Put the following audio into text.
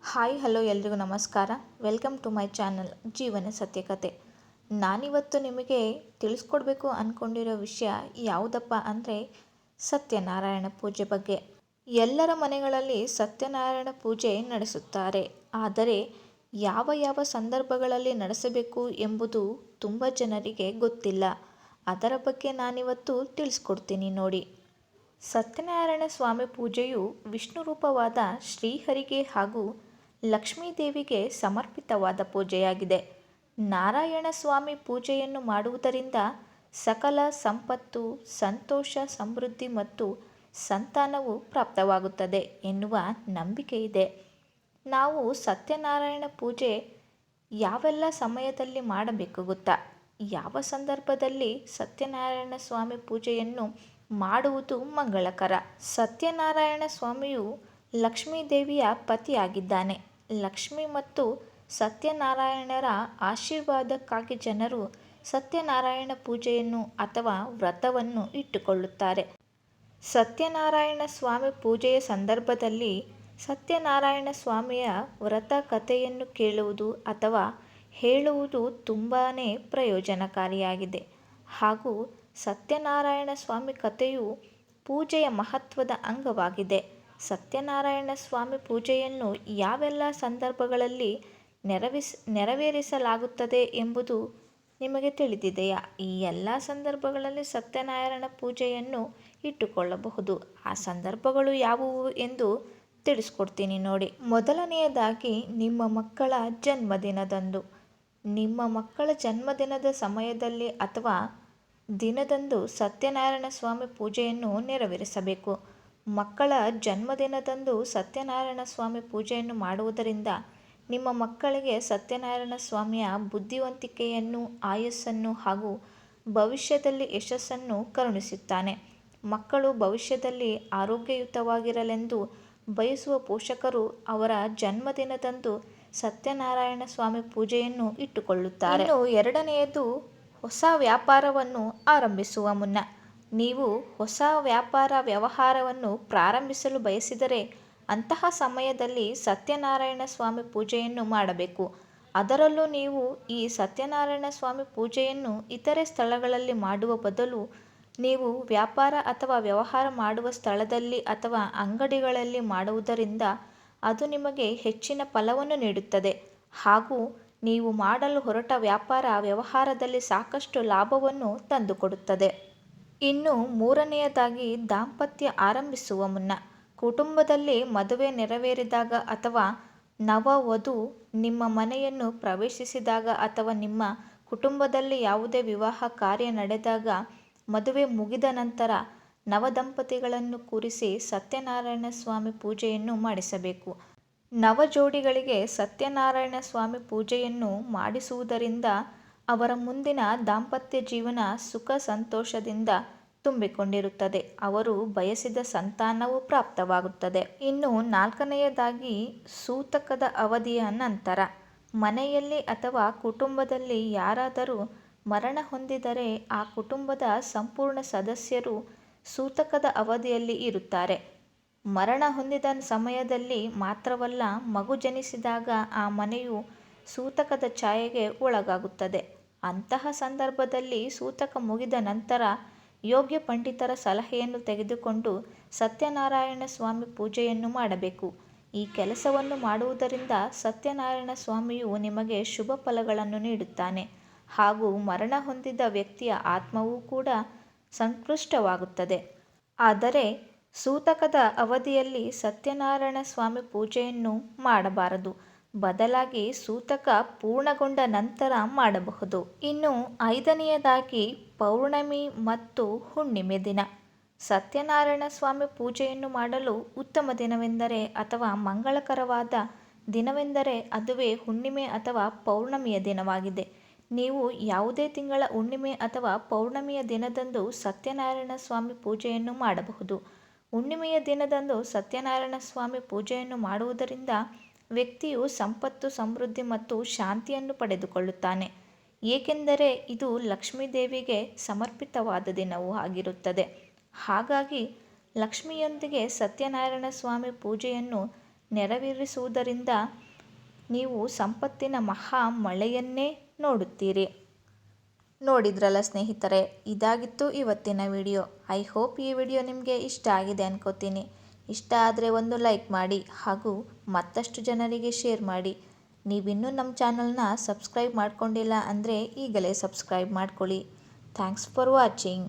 Hi hello ಎಲ್ರಿಗೂ ನಮಸ್ಕಾರ. Welcome to my channel ಜೀವನ ಸತ್ಯಕತೆ. ನಾನಿವತ್ತು ನಿಮಗೆ ತಿಳಿಸ್ಕೊಡ್ಬೇಕು ಅಂದ್ಕೊಂಡಿರೋ ವಿಷಯ ಯಾವುದಪ್ಪ ಅಂದರೆ ಸತ್ಯನಾರಾಯಣ ಪೂಜೆ ಬಗ್ಗೆ. ಎಲ್ಲರ ಮನೆಗಳಲ್ಲಿ ಸತ್ಯನಾರಾಯಣ ಪೂಜೆ ನಡೆಸುತ್ತಾರೆ. ಆದರೆ ಯಾವ ಯಾವ ಸಂದರ್ಭಗಳಲ್ಲಿ ನಡೆಸಬೇಕು ಎಂಬುದು ತುಂಬ ಜನರಿಗೆ ಗೊತ್ತಿಲ್ಲ. ಅದರ ಬಗ್ಗೆ ನಾನಿವತ್ತು ತಿಳಿಸ್ಕೊಡ್ತೀನಿ ನೋಡಿ. ಸತ್ಯನಾರಾಯಣ ಸ್ವಾಮಿ ಪೂಜೆಯು ವಿಷ್ಣು ರೂಪವಾದ ಶ್ರೀಹರಿಗೆ ಹಾಗೂ ಲಕ್ಷ್ಮೀದೇವಿಗೆ ಸಮರ್ಪಿತವಾದ ಪೂಜೆಯಾಗಿದೆ. ನಾರಾಯಣ ಸ್ವಾಮಿ ಪೂಜೆಯನ್ನು ಮಾಡುವುದರಿಂದ ಸಕಲ ಸಂಪತ್ತು, ಸಂತೋಷ, ಸಮೃದ್ಧಿ ಮತ್ತು ಸಂತಾನವು ಪ್ರಾಪ್ತವಾಗುತ್ತದೆ ಎನ್ನುವ ನಂಬಿಕೆ ಇದೆ. ನಾವು ಸತ್ಯನಾರಾಯಣ ಪೂಜೆ ಯಾವೆಲ್ಲ ಸಮಯದಲ್ಲಿ ಮಾಡಬೇಕು ಗೊತ್ತಾ? ಯಾವ ಸಂದರ್ಭದಲ್ಲಿ ಸತ್ಯನಾರಾಯಣ ಸ್ವಾಮಿ ಪೂಜೆಯನ್ನು ಮಾಡುವುದು ಮಂಗಳಕರ? ಸತ್ಯನಾರಾಯಣ ಸ್ವಾಮಿಯು ಲಕ್ಷ್ಮೀದೇವಿಯ ಪತಿಯಾಗಿದ್ದಾನೆ. ಲಕ್ಷ್ಮಿ ಮತ್ತು ಸತ್ಯನಾರಾಯಣರ ಆಶೀರ್ವಾದಕ್ಕಾಗಿ ಜನರು ಸತ್ಯನಾರಾಯಣ ಪೂಜೆಯನ್ನು ಅಥವಾ ವ್ರತವನ್ನು ಇಟ್ಟುಕೊಳ್ಳುತ್ತಾರೆ. ಸತ್ಯನಾರಾಯಣ ಸ್ವಾಮಿ ಪೂಜೆಯ ಸಂದರ್ಭದಲ್ಲಿ ಸತ್ಯನಾರಾಯಣ ಸ್ವಾಮಿಯ ವ್ರತ ಕಥೆಯನ್ನು ಕೇಳುವುದು ಅಥವಾ ಹೇಳುವುದು ತುಂಬಾ ಪ್ರಯೋಜನಕಾರಿಯಾಗಿದೆ. ಹಾಗೂ ಸತ್ಯನಾರಾಯಣ ಸ್ವಾಮಿ ಕಥೆಯು ಪೂಜೆಯ ಮಹತ್ವದ ಅಂಗವಾಗಿದೆ. ಸತ್ಯನಾರಾಯಣ ಸ್ವಾಮಿ ಪೂಜೆಯನ್ನು ಯಾವೆಲ್ಲ ಸಂದರ್ಭಗಳಲ್ಲಿ ನೆರವೇರಿಸಲಾಗುತ್ತದೆ ಎಂಬುದು ನಿಮಗೆ ತಿಳಿದಿದೆಯಾ? ಈ ಎಲ್ಲ ಸಂದರ್ಭಗಳಲ್ಲಿ ಸತ್ಯನಾರಾಯಣ ಪೂಜೆಯನ್ನು ಇಟ್ಟುಕೊಳ್ಳಬಹುದು. ಆ ಸಂದರ್ಭಗಳು ಯಾವುವು ಎಂದು ತಿಳಿಸ್ಕೊಡ್ತೀನಿ ನೋಡಿ. ಮೊದಲನೆಯದಾಗಿ ನಿಮ್ಮ ಮಕ್ಕಳ ಜನ್ಮದಿನದಂದು. ನಿಮ್ಮ ಮಕ್ಕಳ ಜನ್ಮದಿನದ ಸಮಯದಲ್ಲಿ ಅಥವಾ ದಿನದಂದು ಸತ್ಯನಾರಾಯಣ ಸ್ವಾಮಿ ಪೂಜೆಯನ್ನು ನೆರವೇರಿಸಬೇಕು. ಮಕ್ಕಳ ಜನ್ಮದಿನದಂದು ಸತ್ಯನಾರಾಯಣ ಸ್ವಾಮಿ ಪೂಜೆಯನ್ನು ಮಾಡುವುದರಿಂದ ನಿಮ್ಮ ಮಕ್ಕಳಿಗೆ ಸತ್ಯನಾರಾಯಣ ಸ್ವಾಮಿಯ ಬುದ್ಧಿವಂತಿಕೆಯನ್ನು, ಆಯಸ್ಸನ್ನು ಹಾಗೂ ಭವಿಷ್ಯದಲ್ಲಿ ಯಶಸ್ಸನ್ನು ಕರುಣಿಸುತ್ತಾನೆ. ಮಕ್ಕಳು ಭವಿಷ್ಯದಲ್ಲಿ ಆರೋಗ್ಯಯುತವಾಗಿರಲೆಂದು ಬಯಸುವ ಪೋಷಕರು ಅವರ ಜನ್ಮದಿನದಂದು ಸತ್ಯನಾರಾಯಣ ಸ್ವಾಮಿ ಪೂಜೆಯನ್ನು ಇಟ್ಟುಕೊಳ್ಳುತ್ತಾರೆ. ಇನ್ನು ಎರಡನೆಯದು, ಹೊಸ ವ್ಯಾಪಾರವನ್ನು ಆರಂಭಿಸುವ ಮುನ್ನ. ನೀವು ಹೊಸ ವ್ಯವಹಾರವನ್ನು ಪ್ರಾರಂಭಿಸಲು ಬಯಸಿದರೆ ಅಂತಹ ಸಮಯದಲ್ಲಿ ಸತ್ಯನಾರಾಯಣ ಸ್ವಾಮಿ ಪೂಜೆಯನ್ನು ಮಾಡಬೇಕು. ಅದರಲ್ಲೂ ನೀವು ಈ ಸತ್ಯನಾರಾಯಣ ಸ್ವಾಮಿ ಪೂಜೆಯನ್ನು ಇತರೆ ಸ್ಥಳಗಳಲ್ಲಿ ಮಾಡುವ ಬದಲು ನೀವು ವ್ಯಾಪಾರ ಅಥವಾ ವ್ಯವಹಾರ ಮಾಡುವ ಸ್ಥಳದಲ್ಲಿ ಅಥವಾ ಅಂಗಡಿಗಳಲ್ಲಿ ಮಾಡುವುದರಿಂದ ಅದು ನಿಮಗೆ ಹೆಚ್ಚಿನ ಫಲವನ್ನು ನೀಡುತ್ತದೆ ಹಾಗೂ ನೀವು ಮಾಡಲು ಹೊರಟ ವ್ಯವಹಾರದಲ್ಲಿ ಸಾಕಷ್ಟು ಲಾಭವನ್ನು ತಂದುಕೊಡುತ್ತದೆ. ಇನ್ನು ಮೂರನೆಯದಾಗಿ, ದಾಂಪತ್ಯ ಆರಂಭಿಸುವ ಮುನ್ನ. ಕುಟುಂಬದಲ್ಲಿ ಮದುವೆ ನೆರವೇರಿದಾಗ ಅಥವಾ ನವವಧು ನಿಮ್ಮ ಮನೆಯನ್ನು ಪ್ರವೇಶಿಸಿದಾಗ ಅಥವಾ ನಿಮ್ಮ ಕುಟುಂಬದಲ್ಲಿ ಯಾವುದೇ ವಿವಾಹ ಕಾರ್ಯ ನಡೆದಾಗ, ಮದುವೆ ಮುಗಿದ ನಂತರ ನವದಂಪತಿಗಳನ್ನು ಕೂರಿಸಿ ಸತ್ಯನಾರಾಯಣ ಸ್ವಾಮಿ ಪೂಜೆಯನ್ನು ಮಾಡಿಸಬೇಕು. ನವ ಜೋಡಿಗಳಿಗೆ ಸತ್ಯನಾರಾಯಣ ಸ್ವಾಮಿ ಪೂಜೆಯನ್ನು ಮಾಡಿಸುವುದರಿಂದ ಅವರ ಮುಂದಿನ ದಾಂಪತ್ಯ ಜೀವನ ಸುಖ ಸಂತೋಷದಿಂದ ತುಂಬಿಕೊಂಡಿರುತ್ತದೆ. ಅವರು ಬಯಸಿದ ಸಂತಾನವು ಪ್ರಾಪ್ತವಾಗುತ್ತದೆ. ಇನ್ನು ನಾಲ್ಕನೆಯದಾಗಿ, ಸೂತಕದ ಅವಧಿಯ ನಂತರ. ಮನೆಯಲ್ಲಿ ಅಥವಾ ಕುಟುಂಬದಲ್ಲಿ ಯಾರಾದರೂ ಮರಣ ಹೊಂದಿದರೆ ಆ ಕುಟುಂಬದ ಸಂಪೂರ್ಣ ಸದಸ್ಯರು ಸೂತಕದ ಅವಧಿಯಲ್ಲಿ ಇರುತ್ತಾರೆ. ಮರಣ ಹೊಂದಿದ ಸಮಯದಲ್ಲಿ ಮಾತ್ರವಲ್ಲ, ಮಗು ಜನಿಸಿದಾಗ ಆ ಮನೆಯು ಸೂತಕದ ಛಾಯೆಗೆ ಒಳಗಾಗುತ್ತದೆ. ಅಂತಹ ಸಂದರ್ಭದಲ್ಲಿ ಸೂತಕ ಮುಗಿದ ನಂತರ ಯೋಗ್ಯ ಪಂಡಿತರ ಸಲಹೆಯನ್ನು ತೆಗೆದುಕೊಂಡು ಸತ್ಯನಾರಾಯಣ ಸ್ವಾಮಿ ಪೂಜೆಯನ್ನು ಮಾಡಬೇಕು. ಈ ಕೆಲಸವನ್ನು ಮಾಡುವುದರಿಂದ ಸತ್ಯನಾರಾಯಣ ಸ್ವಾಮಿಯು ನಿಮಗೆ ಶುಭ ಫಲಗಳನ್ನು ನೀಡುತ್ತಾನೆ ಹಾಗೂ ಮರಣ ಹೊಂದಿದ ವ್ಯಕ್ತಿಯ ಆತ್ಮವೂ ಕೂಡ ಸಂತುಷ್ಟವಾಗುತ್ತದೆ. ಆದರೆ ಸೂತಕದ ಅವಧಿಯಲ್ಲಿ ಸತ್ಯನಾರಾಯಣ ಸ್ವಾಮಿ ಪೂಜೆಯನ್ನು ಮಾಡಬಾರದು. ಬದಲಾಗಿ ಸೂತಕ ಪೂರ್ಣಗೊಂಡ ನಂತರ ಮಾಡಬಹುದು. ಇನ್ನು ಐದನೆಯದಾಗಿ, ಪೌರ್ಣಮಿ ಮತ್ತು ಹುಣ್ಣಿಮೆ ದಿನ. ಸತ್ಯನಾರಾಯಣ ಸ್ವಾಮಿ ಪೂಜೆಯನ್ನು ಮಾಡಲು ಉತ್ತಮ ದಿನವೆಂದರೆ ಅಥವಾ ಮಂಗಳಕರವಾದ ದಿನವೆಂದರೆ ಅದುವೇ ಹುಣ್ಣಿಮೆ ಅಥವಾ ಪೌರ್ಣಮಿಯ ದಿನವಾಗಿದೆ. ನೀವು ಯಾವುದೇ ತಿಂಗಳ ಹುಣ್ಣಿಮೆ ಅಥವಾ ಪೌರ್ಣಮಿಯ ದಿನದಂದು ಸತ್ಯನಾರಾಯಣ ಸ್ವಾಮಿ ಪೂಜೆಯನ್ನು ಮಾಡಬಹುದು. ಹುಣ್ಣಿಮೆಯ ದಿನದಂದು ಸತ್ಯನಾರಾಯಣ ಸ್ವಾಮಿ ಪೂಜೆಯನ್ನು ಮಾಡುವುದರಿಂದ ವ್ಯಕ್ತಿಯು ಸಂಪತ್ತು, ಸಮೃದ್ಧಿ ಮತ್ತು ಶಾಂತಿಯನ್ನು ಪಡೆದುಕೊಳ್ಳುತ್ತಾನೆ. ಏಕೆಂದರೆ ಇದು ಲಕ್ಷ್ಮೀದೇವಿಗೆ ಸಮರ್ಪಿತವಾದ ದಿನವೂ ಆಗಿರುತ್ತದೆ. ಹಾಗಾಗಿ ಲಕ್ಷ್ಮಿಯೊಂದಿಗೆ ಸತ್ಯನಾರಾಯಣ ಸ್ವಾಮಿ ಪೂಜೆಯನ್ನು ನೆರವೇರಿಸುವುದರಿಂದ ನೀವು ಸಂಪತ್ತಿನ ಮಹಾ ಮಳೆಯನ್ನೇ ನೋಡುತ್ತೀರಿ. ನೋಡಿದ್ರಲ್ಲ ಸ್ನೇಹಿತರೆ, ಇದಾಗಿತ್ತು ಇವತ್ತಿನ ವಿಡಿಯೋ. ಐ ಹೋಪ್ ಈ ವಿಡಿಯೋ ನಿಮಗೆ ಇಷ್ಟ ಆಗಿದೆ ಅನ್ಕೋತೀನಿ. ಇಷ್ಟ ಆದರೆ ಒಂದು ಲೈಕ್ ಮಾಡಿ ಹಾಗೂ ಮತ್ತಷ್ಟು ಜನರಿಗೆ ಶೇರ್ ಮಾಡಿ. ನೀವಿನ್ನೂ ನಮ್ಮ ಚಾನಲ್ನ ಸಬ್ಸ್ಕ್ರೈಬ್ ಮಾಡ್ಕೊಂಡಿಲ್ಲ ಅಂದರೆ ಈಗಲೇ ಸಬ್ಸ್ಕ್ರೈಬ್ ಮಾಡ್ಕೊಳ್ಳಿ. Thanks for watching.